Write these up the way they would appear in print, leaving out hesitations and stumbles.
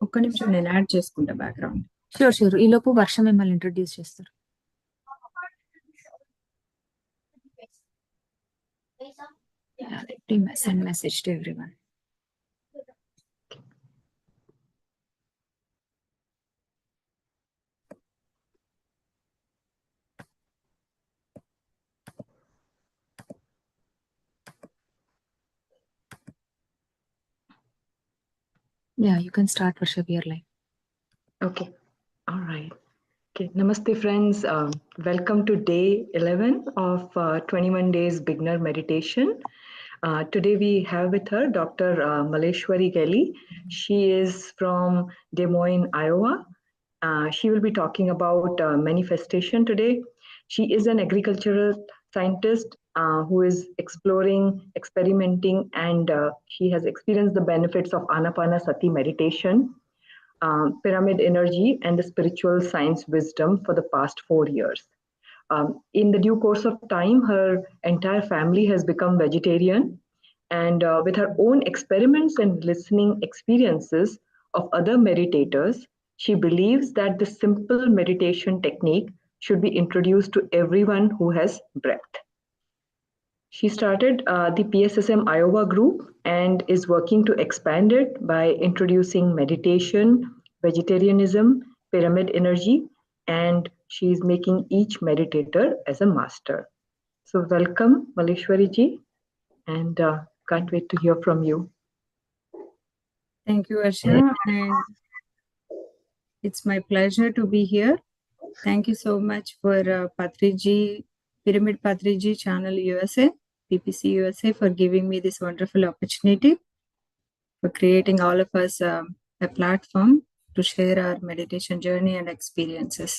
ఒక్క నిమిషం నేను యాడ్ చేసుకుంటా బ్యాక్గ్రౌండ్. షూర్. ఈ లోపు వర్ష మిమ్మల్ని ఇంట్రొడ్యూస్ చేస్తారు. Send message to everyone. Yeah, you can start, Varsha, your line. Okay. All right. Okay. Namaste, friends. Welcome to day 11 of 21 days beginner meditation. Today we have with her Dr. Maleshwari Gelly. She is from Des Moines, Iowa. She will be talking about manifestation today. She is an agricultural scientist who is exploring, experimenting, and she has experienced the benefits of Anapanasati meditation, pyramid energy, and the spiritual science wisdom for the past 4 years. In the due course of time, her entire family has become vegetarian, and with her own experiments and listening experiences of other meditators, she believes that the simple meditation technique should be introduced to everyone who has breath. She started the PSSM Iowa group and is working to expand it by introducing meditation, vegetarianism, pyramid energy, and she is making each meditator as a master. So welcome, Maleshwari ji, and can't wait to hear from you. Thank you, Varsha, and it's my pleasure to be here. Thank you so much for Patriji, Pyramid Patriji Channel USA, PPC USA, for giving me this wonderful opportunity, for creating all of us a platform to share our meditation journey and experiences.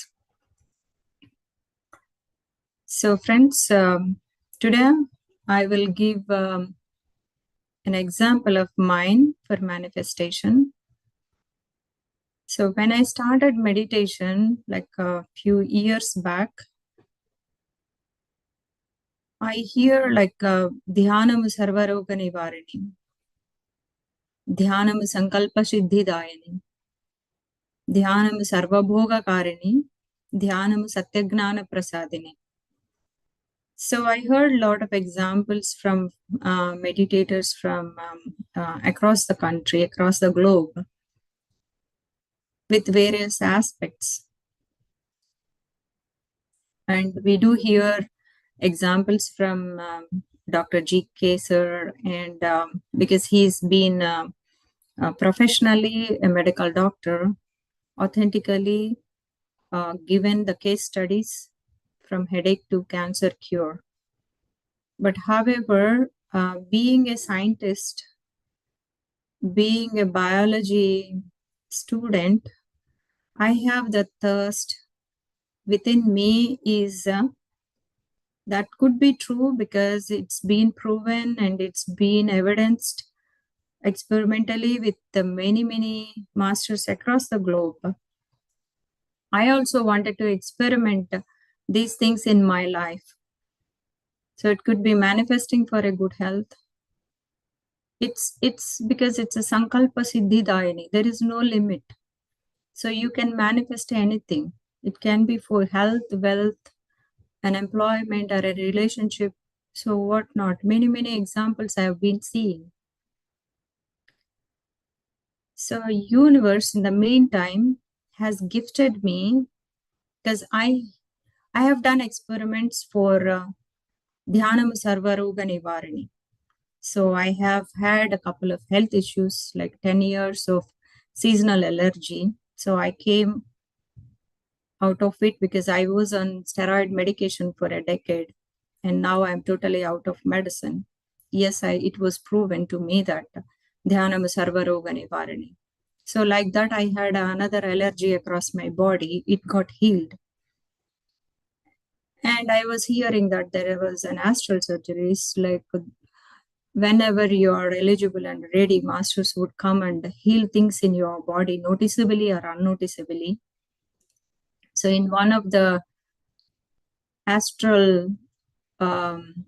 So friends, today I will give an example of mine for manifestation. So when I started meditation like a few years back, I hear like Dhyanam Sarvaroga Nivarini, Dhyanam Sankalpa Siddhidayani, Dhyanam Sarvabhoga Karini, Dhyanam Satyagnana Prasadini. So I heard a lot of examples from meditators from across the country, across the globe, with various aspects. And we do hear examples from Dr. G. Kesar, and because he's been professionally a medical doctor, authentically given the case studies from headache to cancer cure. But however, being a scientist, being a biology student, I have the thirst within me is that could be true because it's been proven and it's been evidenced experimentally with the many masters across the globe. I also wanted to experiment these things in my life. So it could be manifesting for a good health. It's because it's a Sankalpa Siddhidayani. There is no limit. So you can manifest anything. It can be for health, wealth, an employment, or a relationship. So what not? Many examples I have been seeing. So universe in the meantime has gifted me, because I have done experiments for Dhyanam Sarvaroga Nivarini. So I have had a couple of health issues, like 10 years of seasonal allergy. So I came out of it because I was on steroid medication for a decade, and now I'm totally out of medicine. Yes, it was proven to me that Dhyanam Sarvaroga Nivarini. So like that, I had another allergy across my body. It got healed. And I was hearing that there was an astral surgeries, like whenever you are eligible and ready, masters would come and heal things in your body noticeably or unnoticeably. So in one of the astral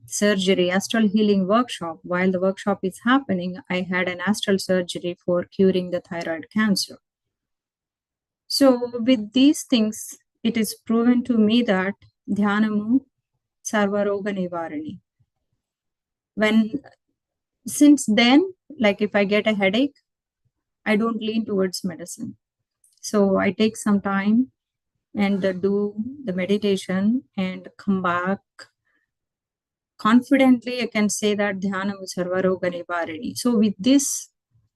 surgery, astral healing workshop. While the workshop is happening, I had an astral surgery for curing the thyroid cancer. So with these things, it is proven to me that Dhyanamu Sarvaroga Nivarani. Since then, like if I get a headache, I don't lean towards medicine. So I take some time and do the meditation and come back. Confidently, I can say that Dhyanamu Sarvaroga Nivarani. So with this,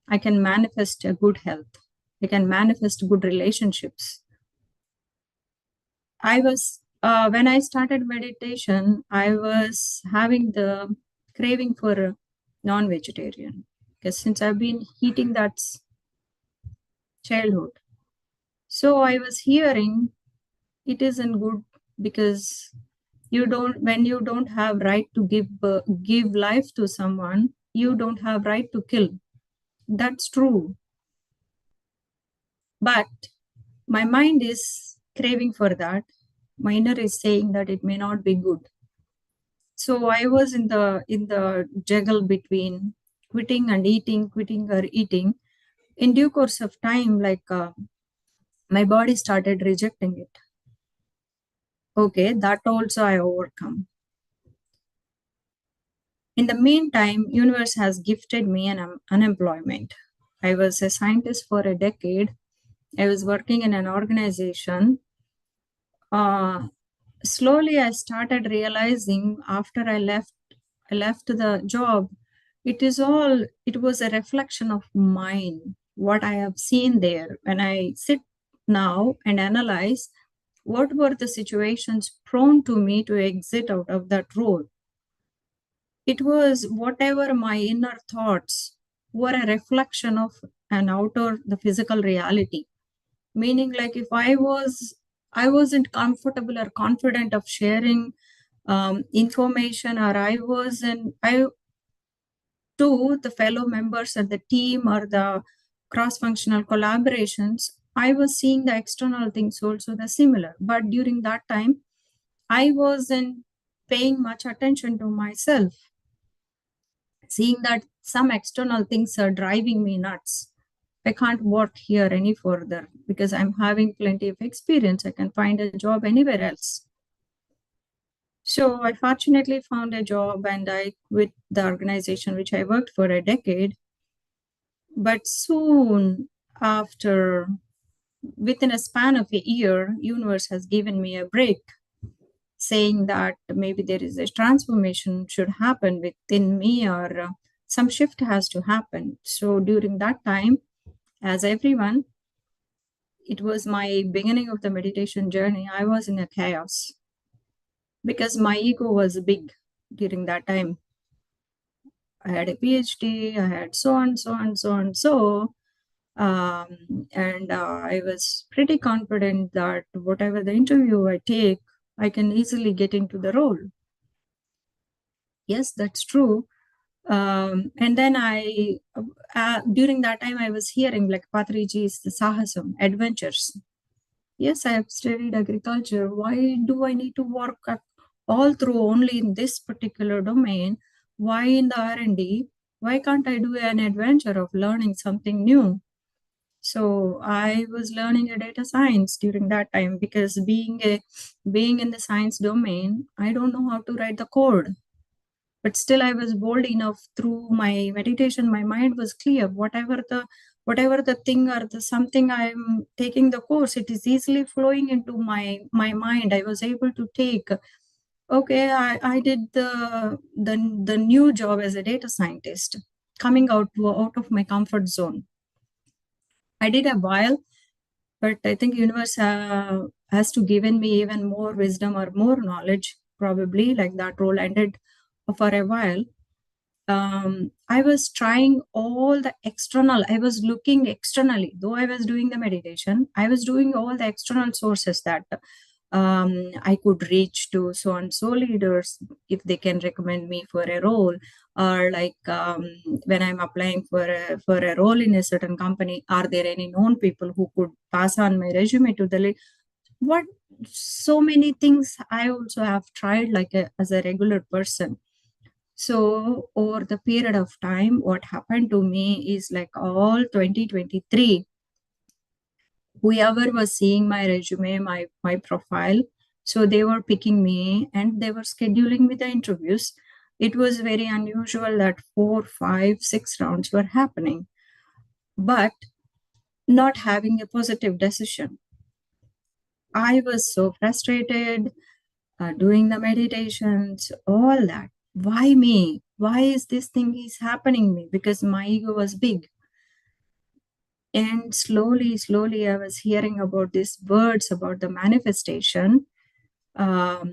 I can manifest a good health. I can manifest good relationships. When I started meditation, I was having the craving for a non-vegetarian, because since I've been eating that childhood. So I was hearing it isn't good, because when you don't have right to give life to someone, you don't have right to kill. That's true. But my mind is craving for that. My inner is saying that it may not be good. So I was in the juggle between quitting and eating, quitting or eating. In due course of time, my body started rejecting it. Okay, that also I overcome. In the meantime, universe has gifted me an unemployment. I was a scientist for a decade. I was working in an organization. Slowly, I started realizing after I left the job, it was a reflection of mine, what I have seen there. When I sit now and analyze, what were the situations prone to me to exit out of that role? It was whatever my inner thoughts were a reflection of an outer, the physical reality. Meaning, like if I wasn't comfortable or confident of sharing information, or to the fellow members or the team or the cross-functional collaborations, I was seeing the external things also the similar. But during that time, I wasn't paying much attention to myself, seeing that some external things are driving me nuts. I can't work here any further because I'm having plenty of experience. I can find a job anywhere else. So I fortunately found a job and I quit the organization which I worked for a decade. But soon after, within a span of a year, universe has given me a break, saying that maybe there is a transformation should happen within me, or some shift has to happen. So during that time, as everyone, it was my beginning of the meditation journey. I was in a chaos because my ego was big during that time. I had a PhD, I had so and so and so and so. And I was pretty confident that whatever the interview I take, I can easily get into the role. Yes, that's true. And then during that time, I was hearing like Patriji's the Sahasam, adventures. Yes, I have studied agriculture. Why do I need to work all through only in this particular domain? Why in the R&D? Why can't I do an adventure of learning something new? So I was learning a data science during that time, because being in the science domain, I don't know how to write the code. But still I was bold enough. Through my meditation, my mind was clear. Whatever the thing or the something I'm taking the course, it is easily flowing into my mind. I was able to take. Okay, I did the new job as a data scientist, coming out of my comfort zone. I did a while, but I think universe has to given me even more wisdom or more knowledge. Probably like that role ended for a while. I was trying all the external, I was looking externally, though I was doing the meditation, I was doing all the external sources that I could reach to so and so leaders if they can recommend me for a role, or when I'm applying for a role in a certain company, are there any known people who could pass on my resume to the lead? what so many things I also have tried like as a regular person. So over the period of time, what happened to me is like all 2023, whoever was seeing my resume, my profile, so they were picking me and they were scheduling me the interviews. It was very unusual that 4, 5, 6 rounds were happening, but not having a positive decision. I was so frustrated, doing the meditations, all that. Why me? Why is this thing is happening me? Because my ego was big. And slowly, I was hearing about these words about the manifestation. I've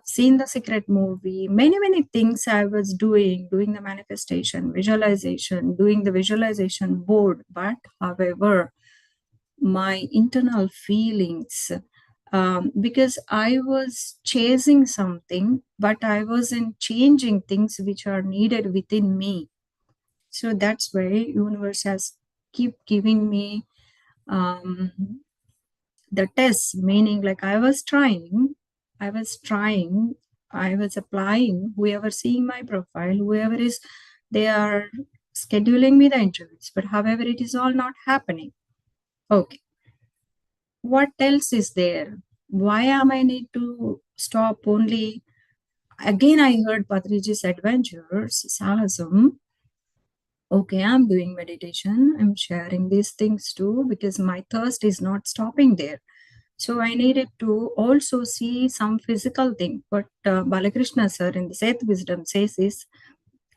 seen the Secret movie, many things I was doing the manifestation, visualization, doing the visualization board. But however, my internal feelings, because I was chasing something, but I wasn't changing things which are needed within me. So that's why universe has keep giving me the tests, meaning like I was trying, I was applying, whoever seeing my profile, whoever is, they are scheduling me the interviews, but however, it is all not happening. Okay. What else is there? Why am I need to stop only? Again, I heard Patriji's adventures, Sahasam. Okay, I'm doing meditation. I'm sharing these things too because my thirst is not stopping there. So I needed to also see some physical thing. But Balakrishna sir in the Seth Wisdom says is,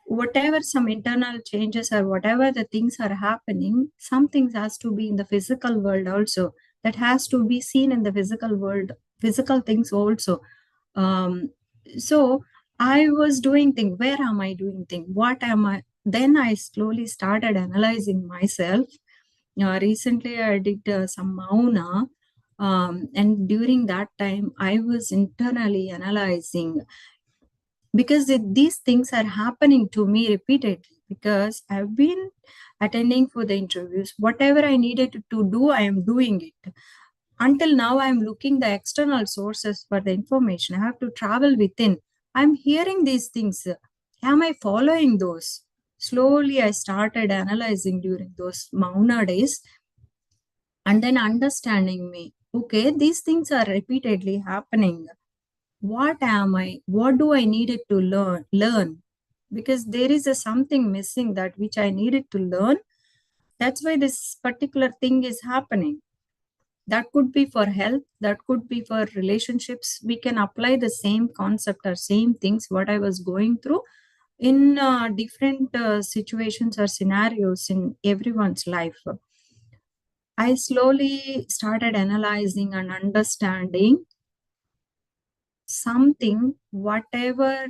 whatever some internal changes or whatever the things are happening, some things has to be in the physical world also. That has to be seen in the physical world, physical things also. So I was doing thing. Where am I doing thing? What am I? Then I slowly started analyzing myself. Recently, I did some mauna. And during that time, I was internally analyzing because these things are happening to me repeatedly because I've been attending for the interviews. Whatever I needed to do, I am doing it. Until now, I'm looking the external sources for the information. I have to travel within. I'm hearing these things. Am I following those? Slowly, I started analyzing during those Mauna days and then understanding me. Okay, these things are repeatedly happening. What am I? What do I needed to learn? Because there is a something missing that which I needed to learn. That's why this particular thing is happening. That could be for health, that could be for relationships. We can apply the same concept or same things what I was going through in different situations or scenarios in everyone's life. I slowly started analyzing and understanding something, whatever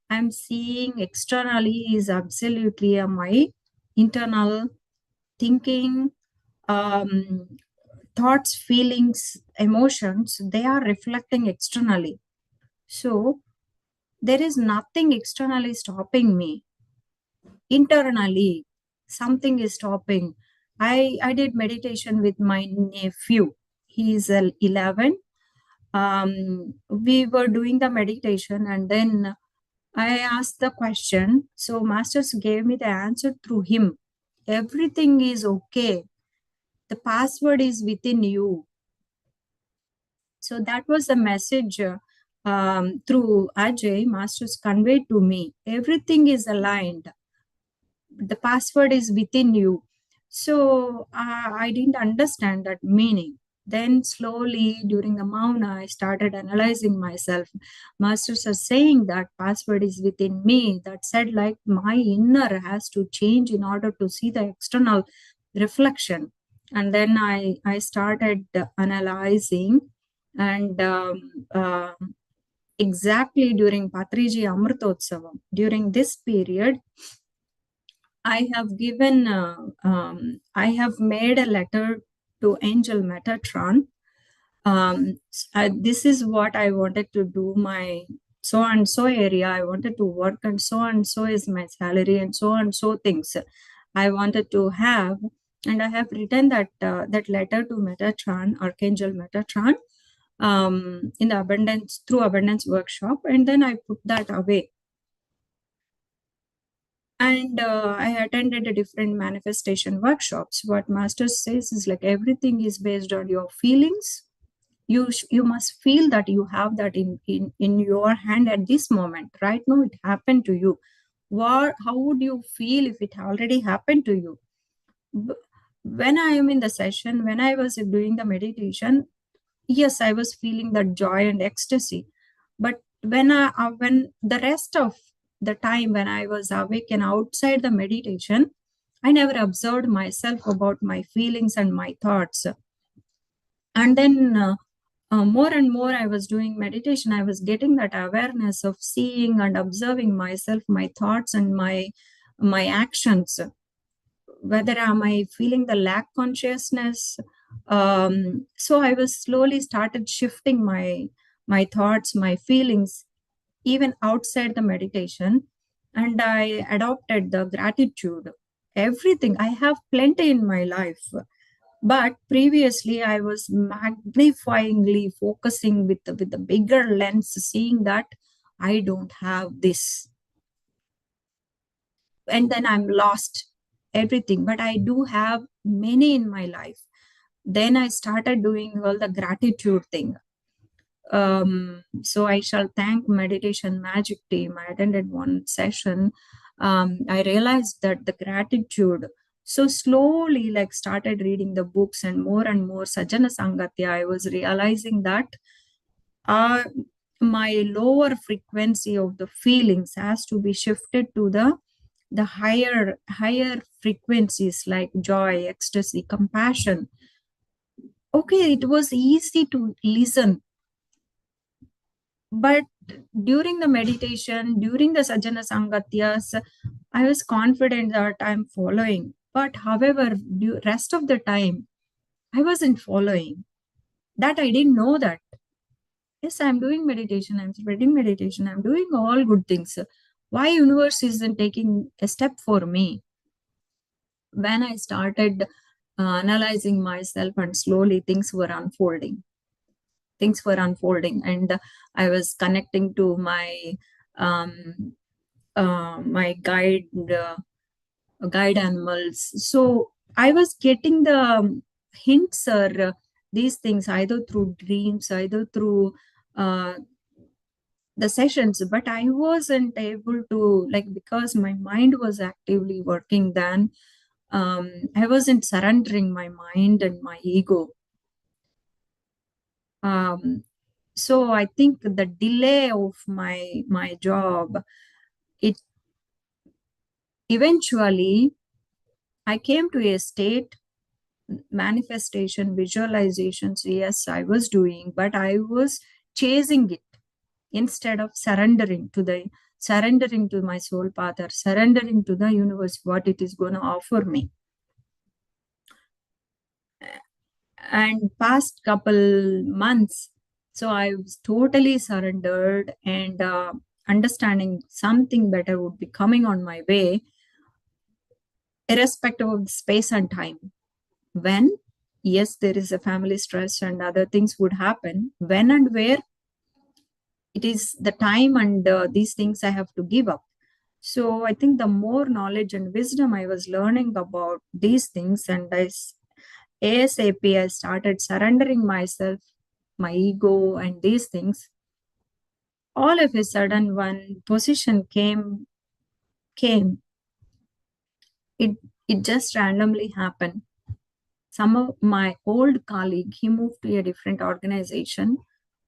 I'm seeing externally is absolutely my internal thinking, thoughts, feelings, emotions, they are reflecting externally. So there is nothing externally stopping me. Internally, something is stopping. I did meditation with my nephew. He is 11. We were doing the meditation and then I asked the question. So masters gave me the answer through him. Everything is okay. The password is within you. So that was the message through Ajay, masters conveyed to me. Everything is aligned. The password is within you. So I didn't understand that meaning. Then slowly during the Mauna, I started analyzing myself. Masters are saying that password is within me. That said, like my inner has to change in order to see the external reflection. And then I started analyzing and exactly during Patriji Amritotsavam, during this period, I have made a letter to Angel Metatron. This is what I wanted to do, my so and so area I wanted to work, and so is my salary, and so things I wanted to have. And I have written that letter to Metatron, Archangel Metatron. in the abundance workshop, and then I put that away. And I attended a different manifestation workshops. What master says is like everything is based on your feelings. You must feel that you have that in your hand at this moment. Right now, it happened to you. How would you feel if it already happened to you? When I am in the session, when I was doing the meditation, yes, I was feeling that joy and ecstasy. But when the rest of the time when I was awake and outside the meditation, I never observed myself about my feelings and my thoughts. And then more and more I was doing meditation, I was getting that awareness of seeing and observing myself, my thoughts and my actions. Whether am I feeling the lack consciousness? So I was slowly started shifting my thoughts, my feelings, even outside the meditation, and I adopted the gratitude. Everything I have plenty in my life, but previously I was magnifyingly focusing with the bigger lens, seeing that I don't have this, and then I'm lost everything, but I do have many in my life. Then I started doing all the gratitude thing. So I shall thank Meditation Magic team. I attended one session. I realized that the gratitude, so slowly like started reading the books and more Sajjana Sangatya, I was realizing that uh, my lower frequency of the feelings has to be shifted to the higher frequencies like joy, ecstasy, compassion. Okay, it was easy to listen, but during the meditation, during the Sajjana Sangatyas, I was confident that I'm following. But however, rest of the time, I wasn't following. That I didn't know that. Yes, I'm doing meditation, I'm spreading meditation, I'm doing all good things. Why universe isn't taking a step for me? When I started analyzing myself, and slowly things were unfolding. And I was connecting to um, my guide animals. So I was getting the hints or these things either through dreams, either through uh, the sessions, but I wasn't able to, like, because my mind was actively working then. I wasn't surrendering my mind and my ego. So I think the delay of my job, it eventually I came to a state, manifestation, visualizations, yes, I was doing, but I was chasing it instead of surrendering to my soul path, or surrendering to the universe what it is going to offer me. And past couple months, so I was totally surrendered, and understanding something better would be coming on my way, irrespective of the space and time. When, yes, there is a family stress and other things would happen, when and where, it is the time and these things I have to give up. So I think the more knowledge and wisdom I was learning about these things, and ASAP I started surrendering myself, my ego, and these things. All of a sudden, one position came. It it just randomly happened. Some of my old colleague, he moved to a different organization.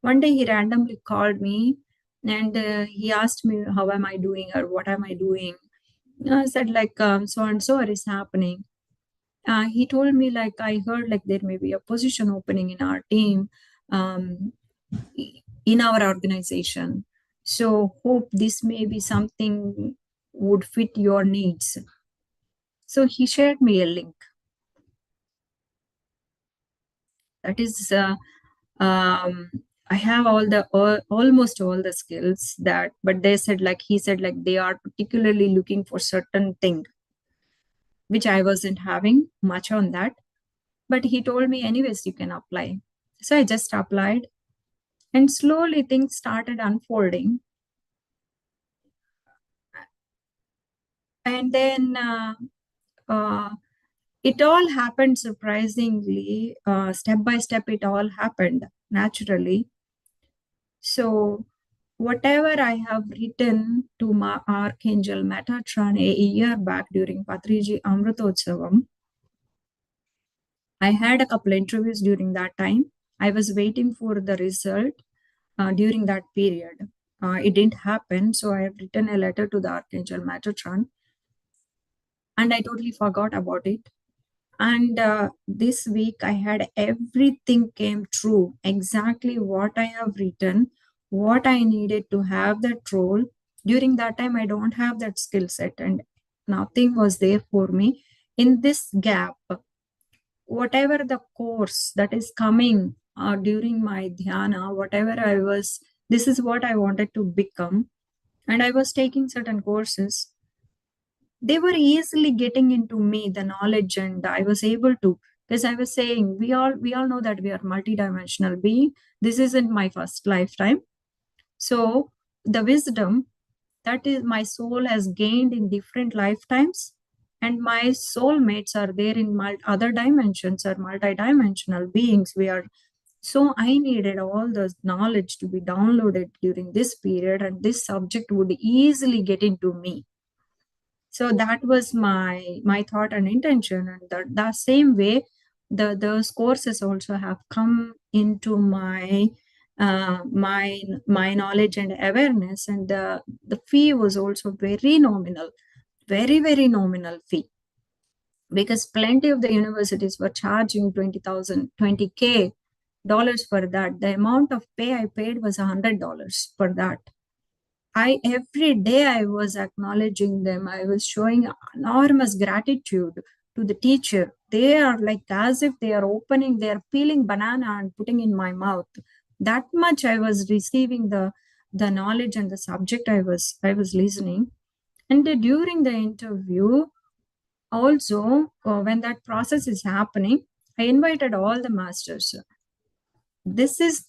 One day he randomly called me, and he asked me how am I doing or what am I doing. I said like so and so is happening. He told me like I heard like there may be a position opening in our team, um, in our organization. So hope this may be something would fit your needs. So he shared me a link. That is, I have almost all the skills that, but they said like he said like they are particularly looking for certain thing, which I wasn't having much on that. But he told me anyways you can apply. So I just applied. And slowly things started unfolding. And then it all happened surprisingly, step by step, it all happened naturally. So, whatever I have written to my Archangel Metatron a year back during Patriji Amritotsavam, I had a couple interviews during that time. I was waiting for the result during that period. It didn't happen, so I have written a letter to the Archangel Metatron, and I totally forgot about it. And this week I had everything came true, exactly what I have written, what I needed to have that role. During that time, I don't have that skill set, and nothing was there for me. In this gap, whatever the course that is coming during my dhyana, whatever this is what I wanted to become. And I was taking certain courses. They were easily getting into me the knowledge, and I was able to, because I was saying we all know that we are multidimensional being. This isn't my first lifetime. So the wisdom that is my soul has gained in different lifetimes, and my soulmates are there in other dimensions or multidimensional beings. We are, so I needed all the knowledge to be downloaded during this period, and this subject would easily get into me. So that was my thought and intention, and the same way those courses also have come into my my knowledge and awareness, and the fee was also very nominal, very nominal fee, because plenty of the universities were charging 20k dollars for that. The amount of pay I paid was $100 for that. Every day I was acknowledging them. I was showing enormous gratitude to the teacher. They are like as if they are opening, they are peeling banana and putting in my mouth. That much I was receiving the knowledge and the subject I was listening. And during the interview, also when that process is happening, I invited all the masters. This is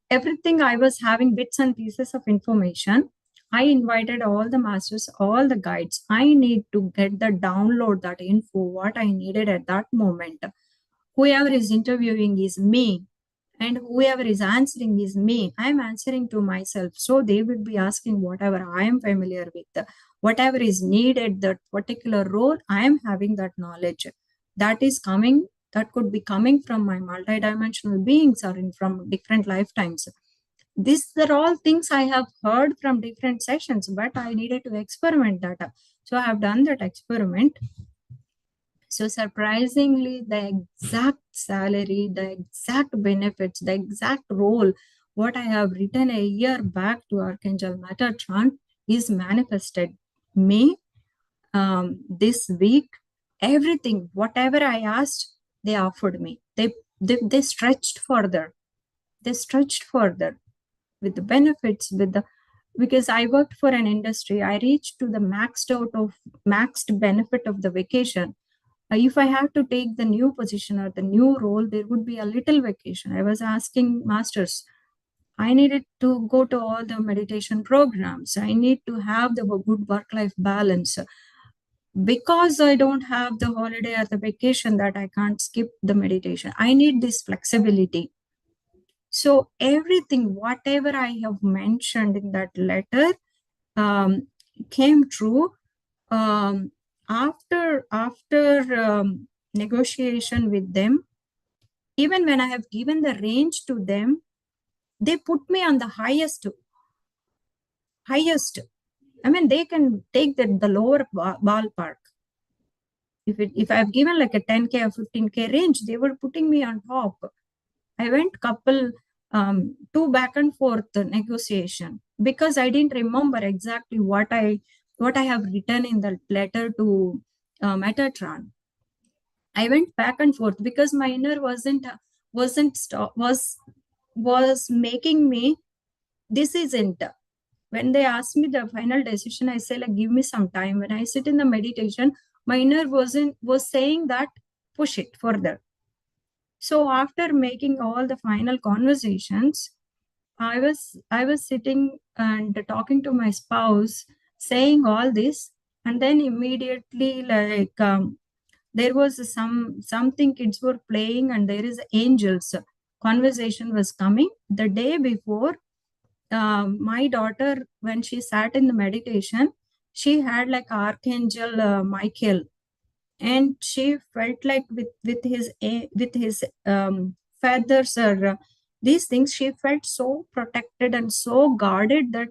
everything. I was having bits and pieces of information. I invited all the masters, all the guides. I need to get the download that info, what I needed at that moment. Whoever is interviewing is me, and whoever is answering is me. I'm answering to myself. So they would be asking whatever I am familiar with, whatever is needed, that particular role, I am having that knowledge. That is coming, that could be coming from my multidimensional beings or from different lifetimes. These are all things I have heard from different sessions, but I needed to experiment that. So I have done that experiment. So surprisingly, the exact salary, the exact benefits, the exact role, what I have written a year back to Archangel Metatron is manifested me this week. Everything, whatever I asked, they offered me. They stretched further. They stretched further with the benefits, because I worked for an industry. I reached to the maxed benefit of the vacation. If I have to take the new position or the new role, there would be a little vacation. I was asking masters, I needed to go to all the meditation programs. I need to have the good work-life balance. Because I don't have the holiday or the vacation, that I can't skip the meditation. I need this flexibility. So everything, whatever I have mentioned in that letter, came true. After negotiation with them, even when I have given the range to them, they put me on the highest. I mean, they can take the lower ballpark. If I've given like a 10k or 15k range, they were putting me on top. I went couple two back and forth negotiation, because I didn't remember exactly what I have written in the letter to Metatron. I went back and forth because my inner was making me, this isn't. When they asked me the final decision, I said, like, give me some time. When I sit in the meditation, my inner was saying that push it further. So after making all the final conversations, I was sitting and talking to my spouse, saying all this, and then immediately there was something kids were playing, and there is angels. Conversation was coming the day before. My daughter, when she sat in the meditation, she had like Archangel Michael, and she felt like with his feathers or these things, she felt so protected and so guarded that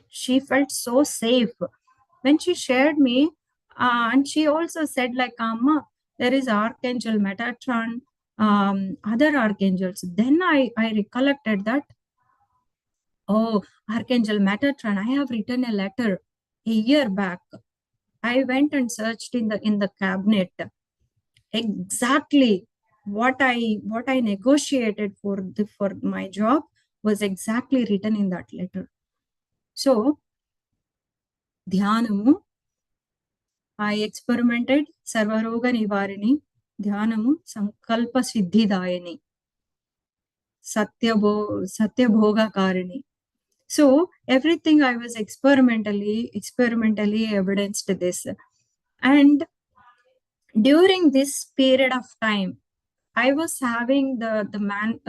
she felt so safe when she shared me. And she also said like, Amma, there is Archangel Metatron, other archangels. Then I recollected that, oh, Archangel Metatron, I have written a letter a year back. I went and searched in the cabinet. Exactly what I negotiated for my job was exactly written in that letter. So Dhyanamu, I experimented Sarvaroga Nivarini, Dhyanamu Sankalpa Siddhidayani, Satya Bhoga Karini. So everything I was experimentally evidenced this. And during this period of time, I was having the man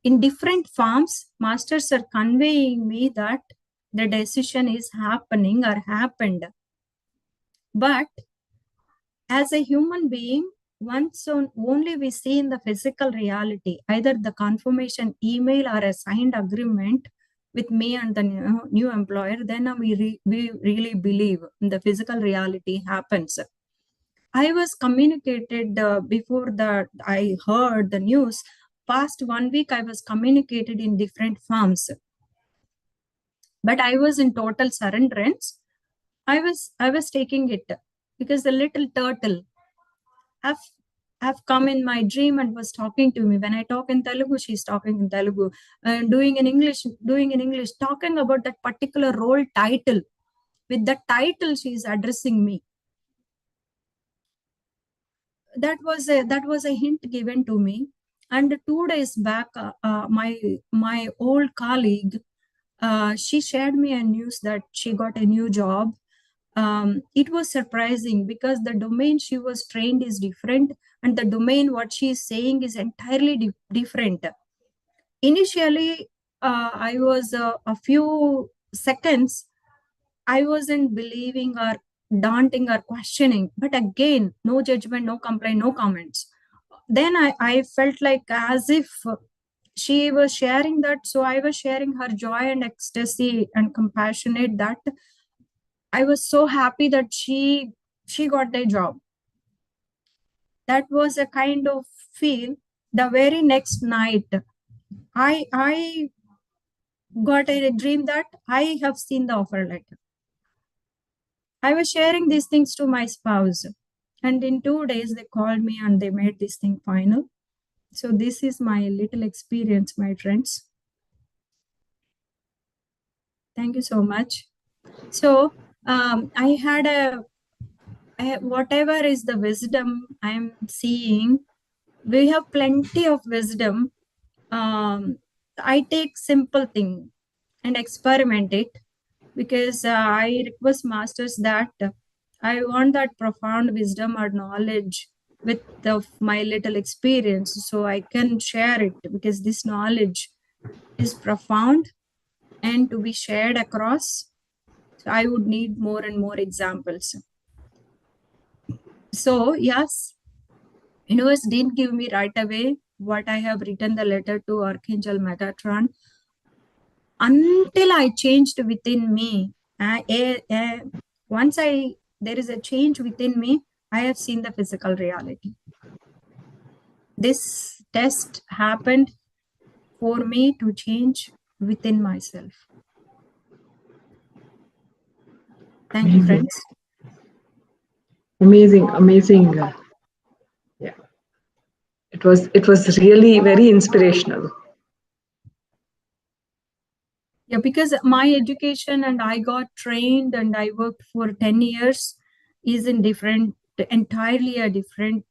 in different forms. Masters are conveying me that the decision is happening or happened. But as a human being, once only we see in the physical reality, either the confirmation email or a signed agreement with me and the new employer, then we really believe the physical reality happens. I was communicated before that I heard the news. Past 1 week, I was communicated in different forms, but I was in total surrenderance. I was taking it because the little turtle have come in my dream and was talking to me. When I talk in Telugu, she's talking in Telugu, and doing in English, talking about that particular role title. With the title, she's addressing me. That was a hint given to me. And 2 days back, my old colleague, she shared me a news that she got a new job. It was surprising because the domain she was trained is different, and the domain what she is saying is entirely different. Initially, I was a few seconds, I wasn't believing or daunting or questioning, but again, no judgment, no complaint, no comments. Then I felt like as if she was sharing that, so I was sharing her joy and ecstasy and compassionate, that I was so happy that she got a job. That was a kind of feel. The very next night, I got a dream that I have seen the offer letter. I was sharing these things to my spouse, and in 2 days they called me and they made this thing final. So this is my little experience, my friends. Thank you so much. So I had whatever is the wisdom I'm seeing, we have plenty of wisdom. I take simple thing and experiment it, because I request masters that I want that profound wisdom or knowledge with my little experience, so I can share it, because this knowledge is profound and to be shared across. So I would need more and more examples. So yes, universe didn't give me right away what I have written the letter to Archangel Metatron, until I changed within me. Once there is a change within me, I have seen the physical reality. This test happened for me to change within myself. Thank you, friends. Amazing. Yeah, it was really very inspirational. Yeah, because my education and I got trained and I worked for 10 years is in entirely a different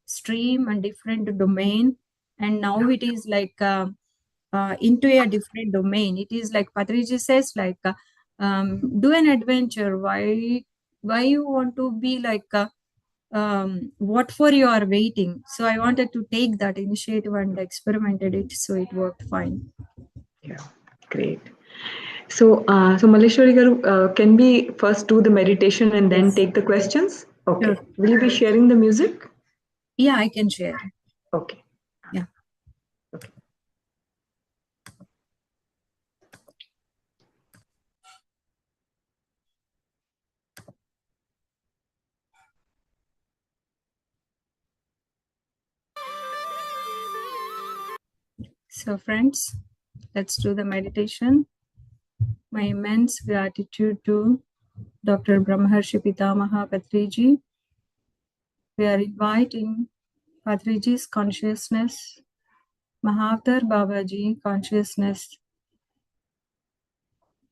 stream and different domain, and now it is like into a different domain. It is like Patriji says, like do an adventure. Why you want to be like what for you are waiting? So I wanted to take that initiative and experimented it, so it worked fine. Yeah, great. So, Malleshwari garu, can we first do the meditation and then Yes. take the questions? Okay. Sure. Will you be sharing the music? Yeah, I can share. Okay. Yeah. Okay. So friends, let's do the meditation. My immense gratitude to Dr. Brahmarshi Pitamaha Patriji. We are inviting Patriji's consciousness, Mahavdar Babaji consciousness,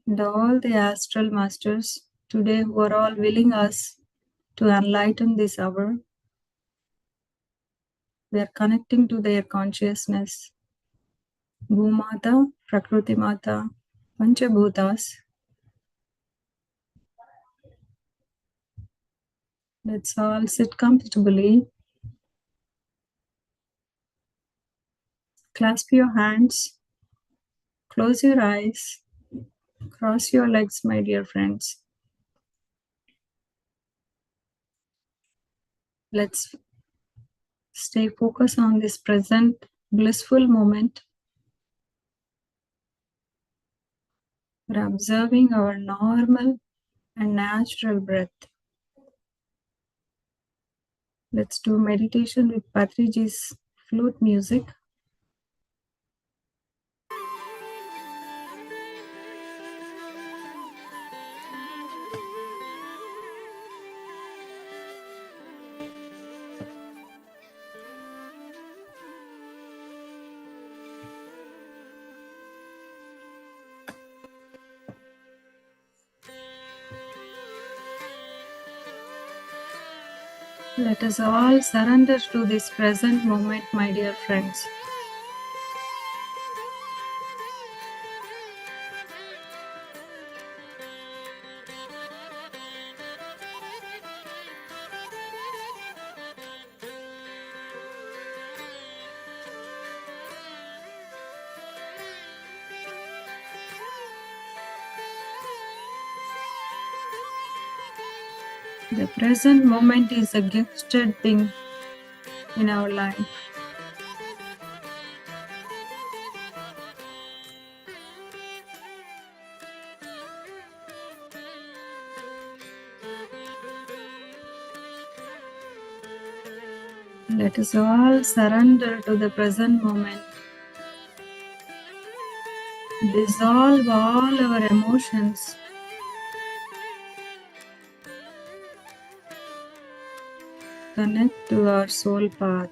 and all the astral masters today who are all willing us to enlighten this hour. We are connecting to their consciousness. Bhumata, Prakriti Mata, Panchabhutas. Let's all sit comfortably. Clasp your hands. Close your eyes. Cross your legs, my dear friends. Let's stay focused on this present blissful moment. We're observing our normal and natural breath. Let's do meditation with Patriji's flute music. Let us all surrender to this present moment, my dear friends. The present moment is a gifted thing in our life. Let us all surrender to the present moment. Dissolve all our emotions. Connect to our soul path.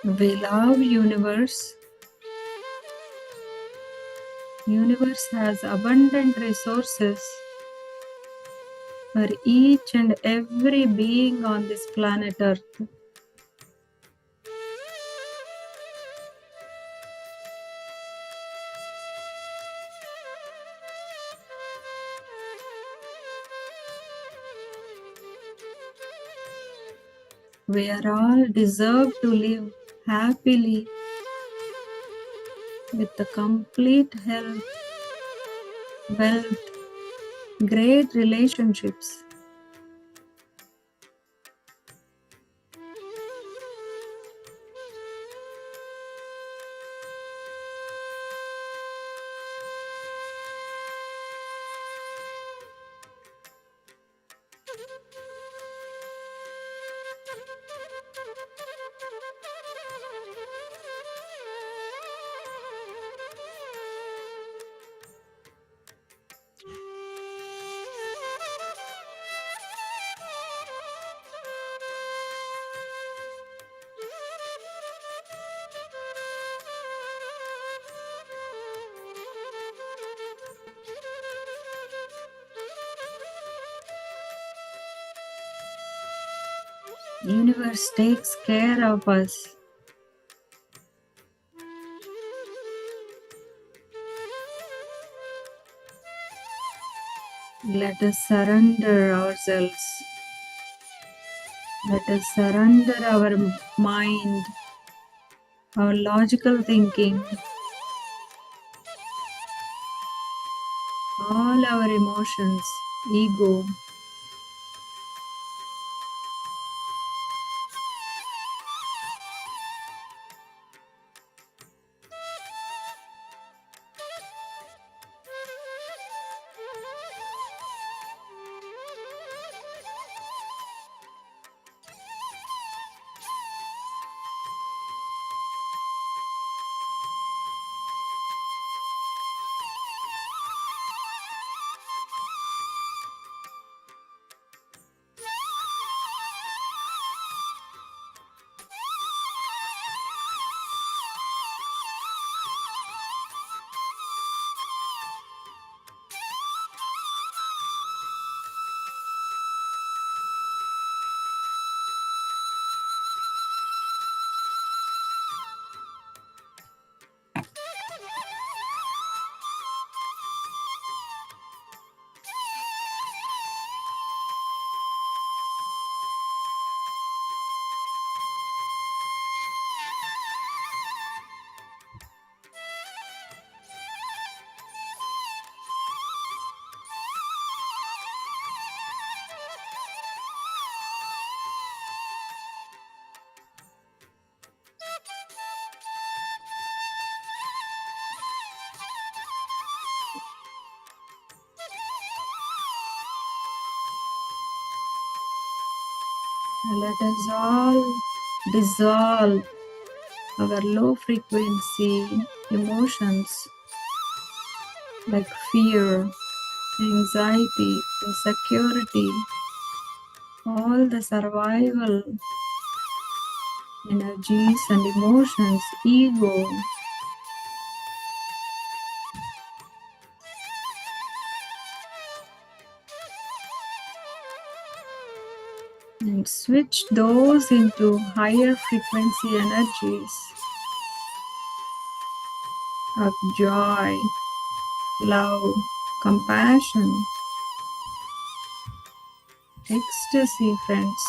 We love universe. Universe has abundant resources for each and every being on this planet Earth. We are all deserve to live happily with the complete health, wealth, great relationships. Universe takes care of us. Let us surrender ourselves. Let us surrender our mind, our logical thinking, all our emotions, ego. Let us all dissolve our low frequency emotions like fear, anxiety, insecurity, all the survival energies and emotions, ego. And switch those into higher frequency energies of joy, love, compassion, ecstasy, friends.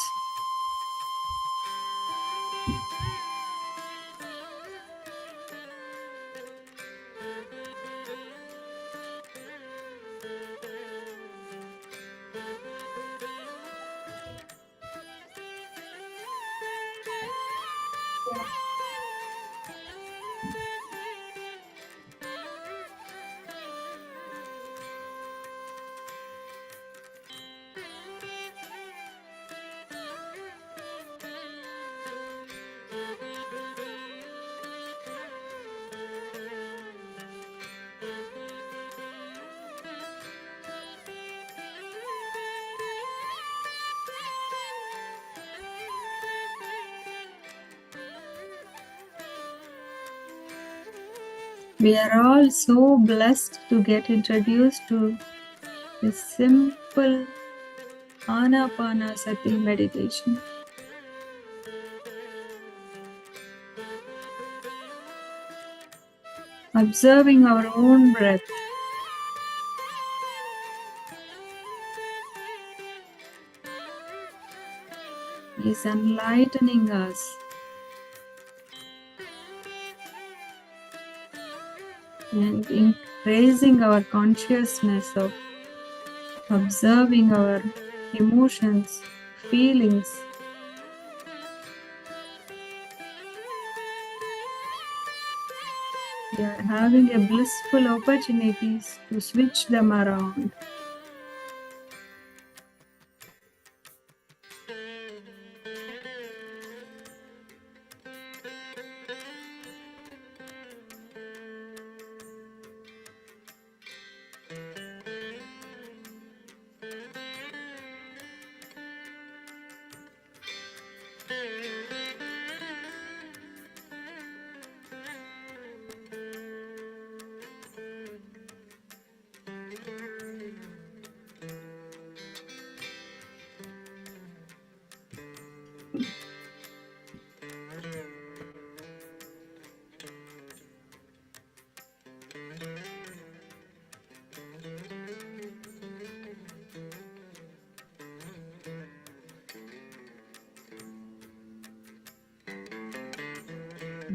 We are all so blessed to get introduced to this simple Anapanasati meditation. Observing our own breath. Is enlightening us. and raising our consciousness of observing our emotions, feelings. We are having a blissful opportunities to switch them around.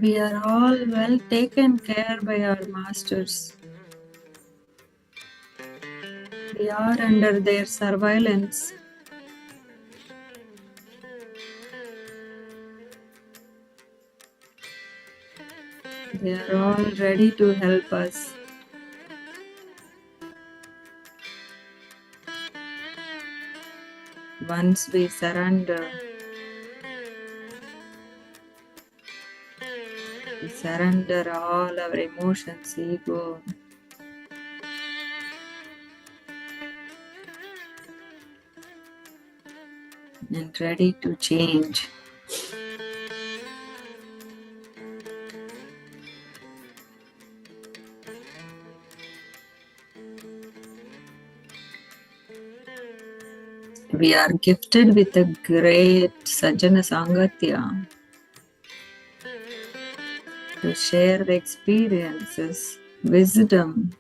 We are all well taken care by our masters. We are under their surveillance. They are all ready to help us. Once we surrender all our emotions, ego, and ready to change. We are gifted with a great Sajjana Sangatya to share the experiences, wisdom,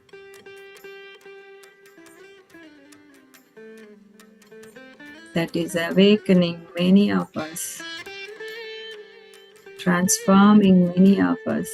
that is awakening many of us, transforming many of us.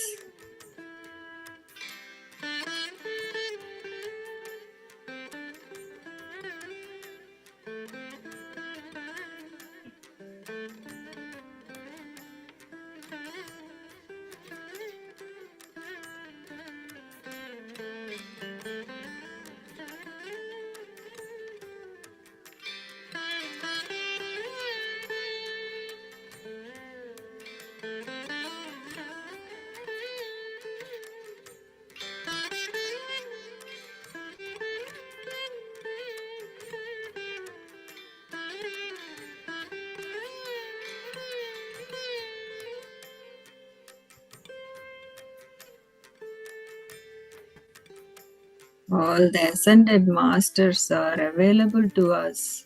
All the ascended masters are available to us.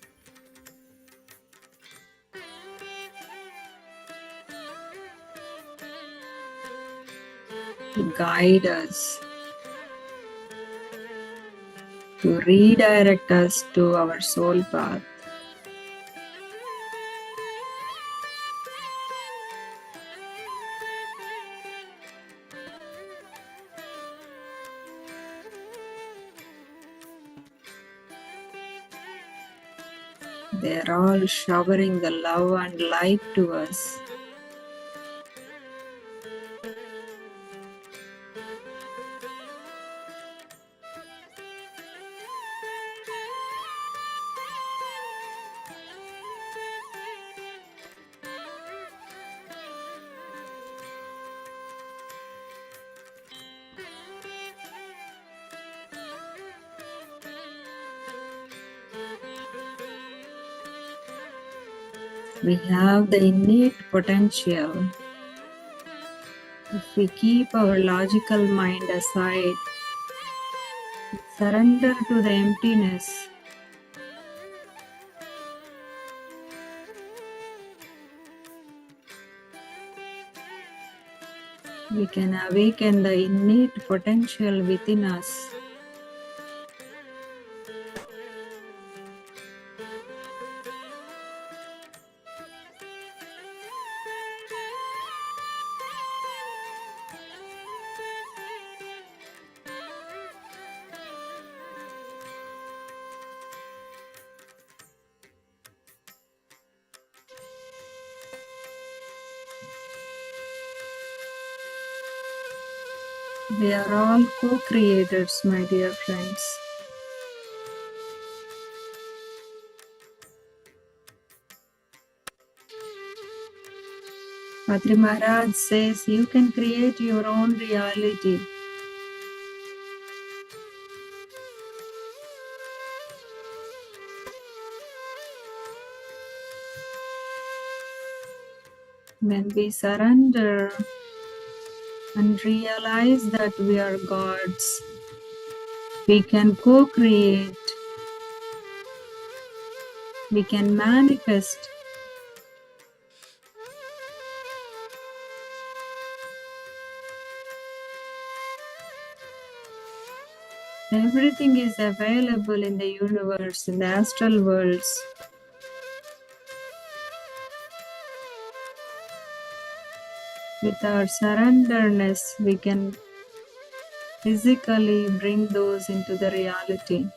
To guide us, to redirect us to our soul path. They are all showering the love and light to us. We have the innate potential. If we keep our logical mind aside, surrender to the emptiness, we can awaken the innate potential within us. We are all co-creators, my dear friends. Patri Maharaj says you can create your own reality. When we surrender and realize that we are gods, we can co-create, we can manifest. Everything is available in the universe, in the astral worlds. With our surrenderness, we can physically bring those into the reality.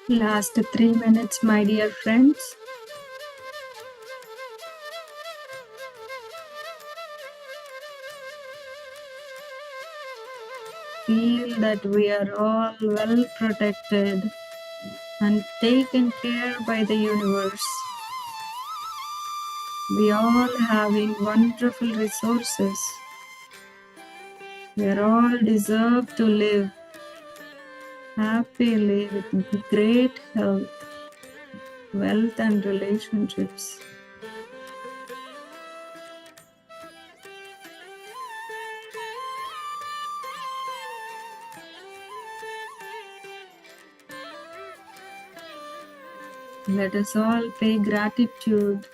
Last 3 minutes, my dear friends. Feel that we are all well protected and taken care by the universe. We all having wonderful resources. We are all deserve to live happily with great health, wealth, and relationships. Let us all pay gratitude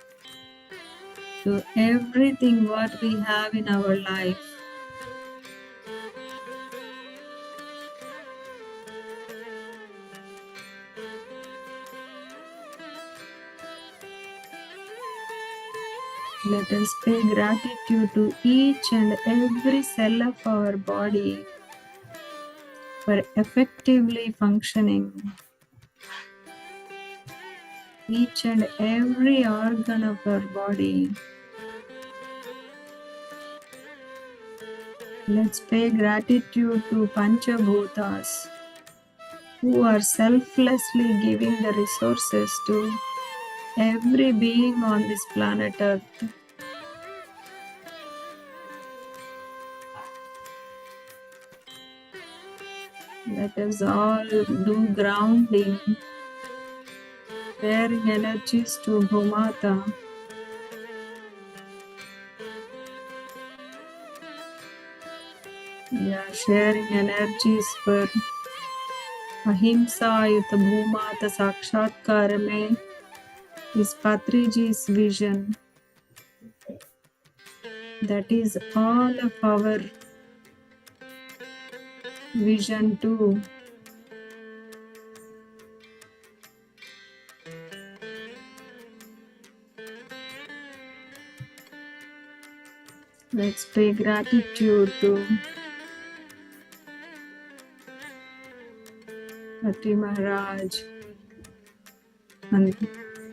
to everything what we have in our life. Let us pay gratitude to each and every cell of our body for effectively functioning. Each and every organ of our body. Let's pay gratitude to Panchabhutas, who are selflessly giving the resources to every being on this planet Earth. Let us all do grounding, sharing energies to Bhumata. We are sharing energies for Ahimsa Yuta Bhumata Sakshatkar mein is Patriji's vision. That is all of our vision too. Let's pay gratitude to Patri Maharaj and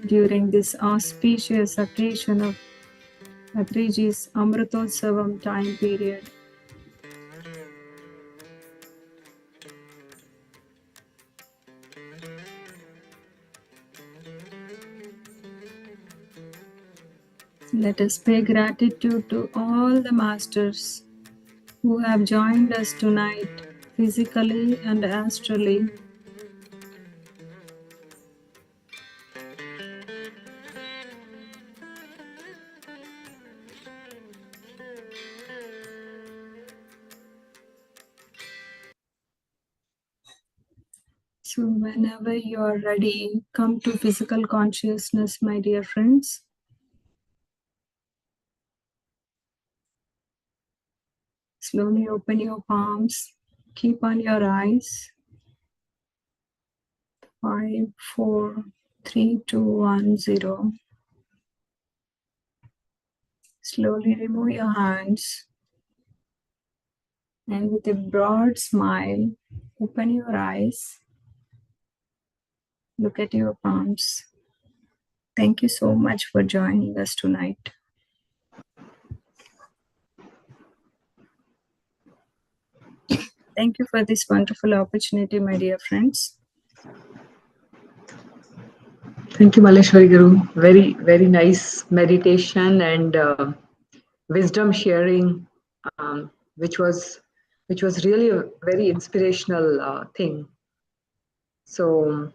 during this auspicious occasion of Patriji's Amritotsavam time period. Let us pay gratitude to all the masters who have joined us tonight, physically and astrally. So whenever you are ready, come to physical consciousness, my dear friends. Slowly open your palms. Keep on your eyes. 5, 4, 3, 2, 1, 0. Slowly remove your hands. And with a broad smile, open your eyes. Look at your palms. Thank you so much for joining us tonight. Thank you for this wonderful opportunity, my dear friends. Thank you, Maleshwari Guru. Very, very nice meditation and wisdom sharing, which was really a very inspirational thing. So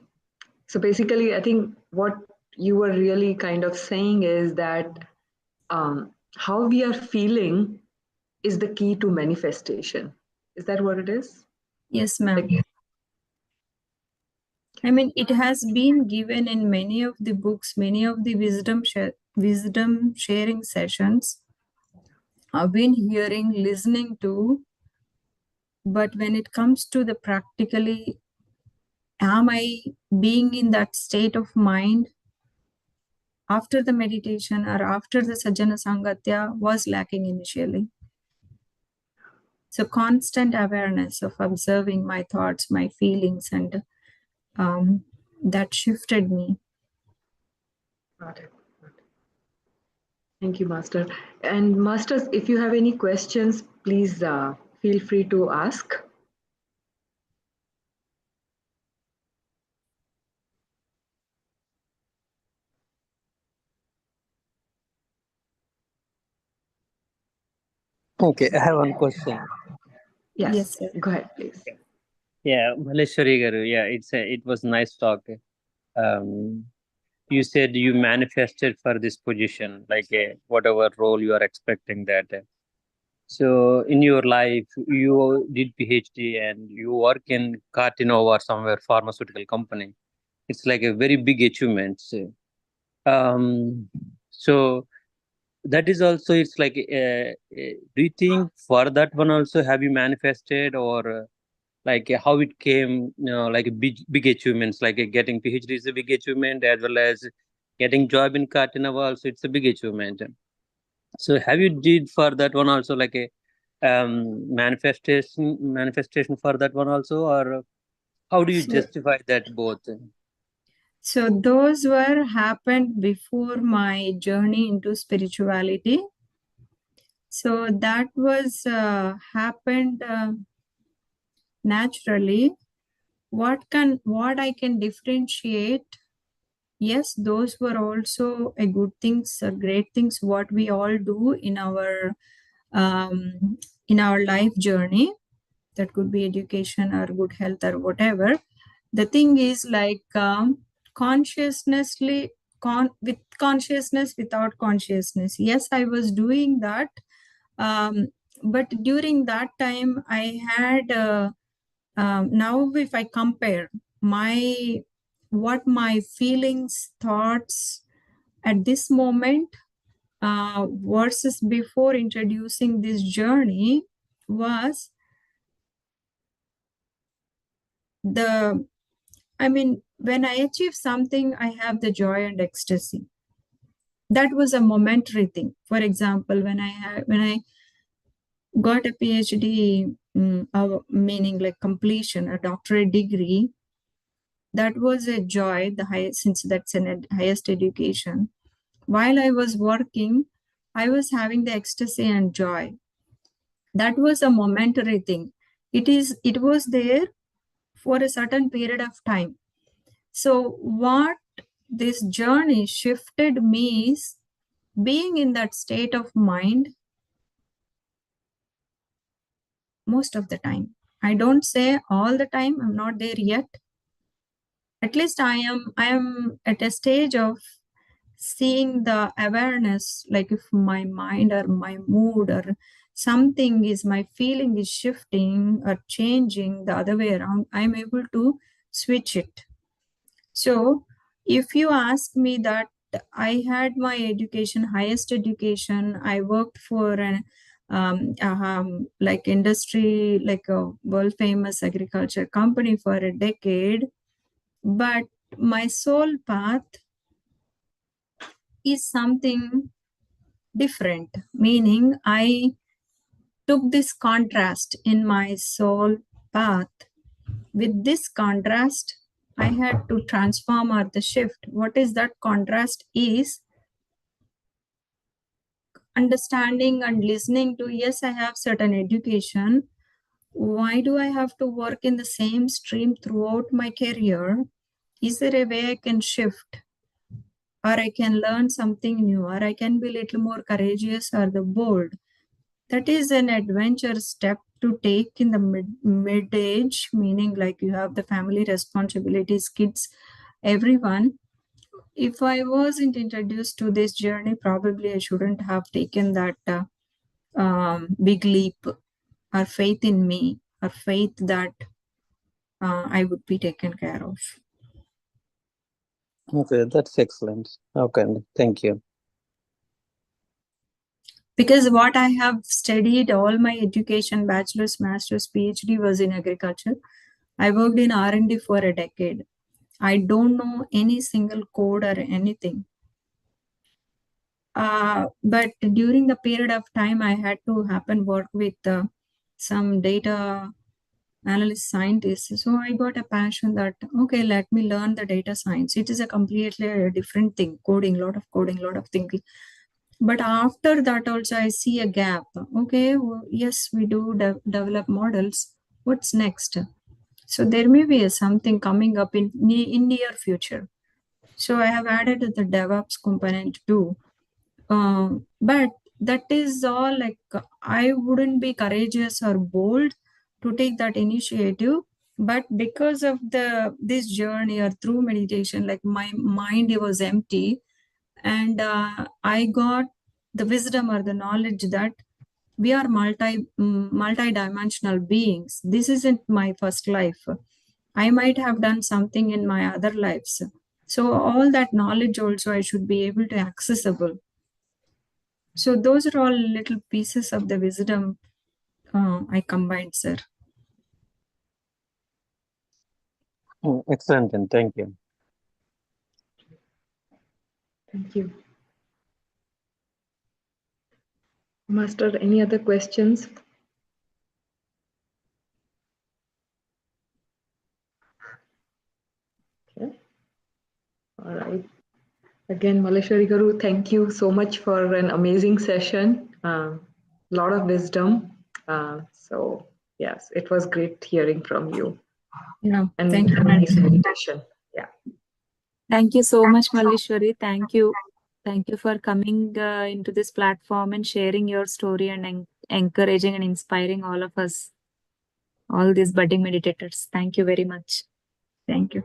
basically, I think what you were really kind of saying is that how we are feeling is the key to manifestation. Is that what it is? Yes, ma'am. I mean, it has been given in many of the books, many of the wisdom sharing sessions. I've been hearing, listening to, but when it comes to the practically, am I being in that state of mind after the meditation or after the Sajjana Sangatya was lacking initially. So constant awareness of observing my thoughts, my feelings, and that shifted me. Got it. Thank you, Master. And Masters, if you have any questions, please feel free to ask. Okay, I have one question. Yes, sir. go ahead, please. Yeah, Maleshwari Garu. Yeah, it was nice talk. Um, you said you manifested for this position, like whatever role you are expecting that. So in your life, you did PhD and you work in Cartinova or somewhere pharmaceutical company. It's like a very big achievement. Um, so that is also it's like do you think for that one also have you manifested or how it came, like a big achievements, like getting PhD is a big achievement as well as getting job in Cartinova also it's a big achievement. So have you did for that one also like a manifestation for that one also, or how do you So, justify that both? so those were happened before my journey into spirituality. So that was happened naturally. What I can differentiate? Yes, those were also a good things, great things. What we all do um, in our life journey, that could be education or good health or whatever. The thing is like consciously with consciousness without consciousness. Yes, I was doing that, but during that time I had now if I compare what my feelings, thoughts at this moment versus before introducing this journey was when I achieve something, I have the joy and ecstasy. That was a momentary thing. For example, when I got a PhD, meaning like completion, a doctorate degree, that was a joy, the highest, since that's an highest education. While I was working, I was having the ecstasy and joy. That was a momentary thing. It was there for a certain period of time. So what this journey shifted me is being in that state of mind most of the time. I don't say all the time, I'm not there yet. At least I am at a stage of seeing the awareness, like if my mind or my mood or something is, my feeling is shifting or changing the other way around, I'm able to switch it. So if you ask me that, I had my education, highest education, I worked for an like industry, like a world famous agriculture company for a decade, but my soul path is something different, meaning I took this contrast in my soul path. With this contrast, I had to transform or the shift. What is that contrast is understanding and listening to, yes, I have certain education. Why do I have to work in the same stream throughout my career? Is there a way I can shift? Or I can learn something new, or I can be a little more courageous or the bold. That is an adventure step to take in the mid age, meaning like you have the family responsibilities, kids, everyone. If I wasn't introduced to this journey, probably I shouldn't have taken that big leap or faith in me, or faith that I would be taken care of. Okay, that's excellent. Okay, thank you. Because what I have studied, all my education, bachelor's, master's, PhD was in agriculture. I worked in R&D for a decade. I don't know any single code or anything. But during the period of time, I had to work with some data analyst scientists. So I got a passion that, okay, let me learn the data science. It is a completely different thing, coding, lot of thinking. But after that also I see a gap. Okay, well, yes, we do develop models. What's next? So there may be something coming up in near future. So I have added the DevOps component too. But that is all like, I wouldn't be courageous or bold to take that initiative. But because of this journey or through meditation, like my mind was empty, and I got the wisdom or the knowledge that we are multi-dimensional beings. This isn't my first life. I might have done something in my other lives. So all that knowledge also I should be able to accessible. So those are all little pieces of the wisdom I combined, sir. Excellent, and thank you. Thank you. Master, any other questions? Okay. All right. Again, Maleshwari Garu, thank you so much for an amazing session. Lot of wisdom. So yes, it was great hearing from you. Yeah, And thank you. a nice meditation. Yeah. Thank you so much, Maleshwari. Thank you. Thank you for coming into this platform and sharing your story and encouraging and inspiring all of us, all these budding meditators. Thank you very much. Thank you.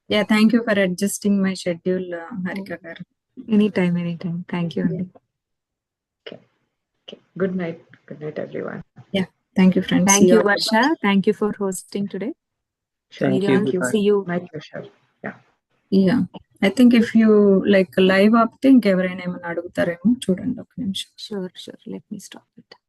Yeah, thank you for adjusting my schedule, Harika garu. Anytime, anytime. Thank you, Andy. Okay. Good night. Good night, everyone. Thank you, friends. Thank See you, all. Varsha. Thank you for hosting today. Sure. Thank We you. all Goodbye. see you. My pleasure. Yeah, I think if you like live up, think ఎవరైనా ఏమైనా అడుగుతారేమో చూడండి ఒక నిమిషం. Sure, sure. Let me stop it.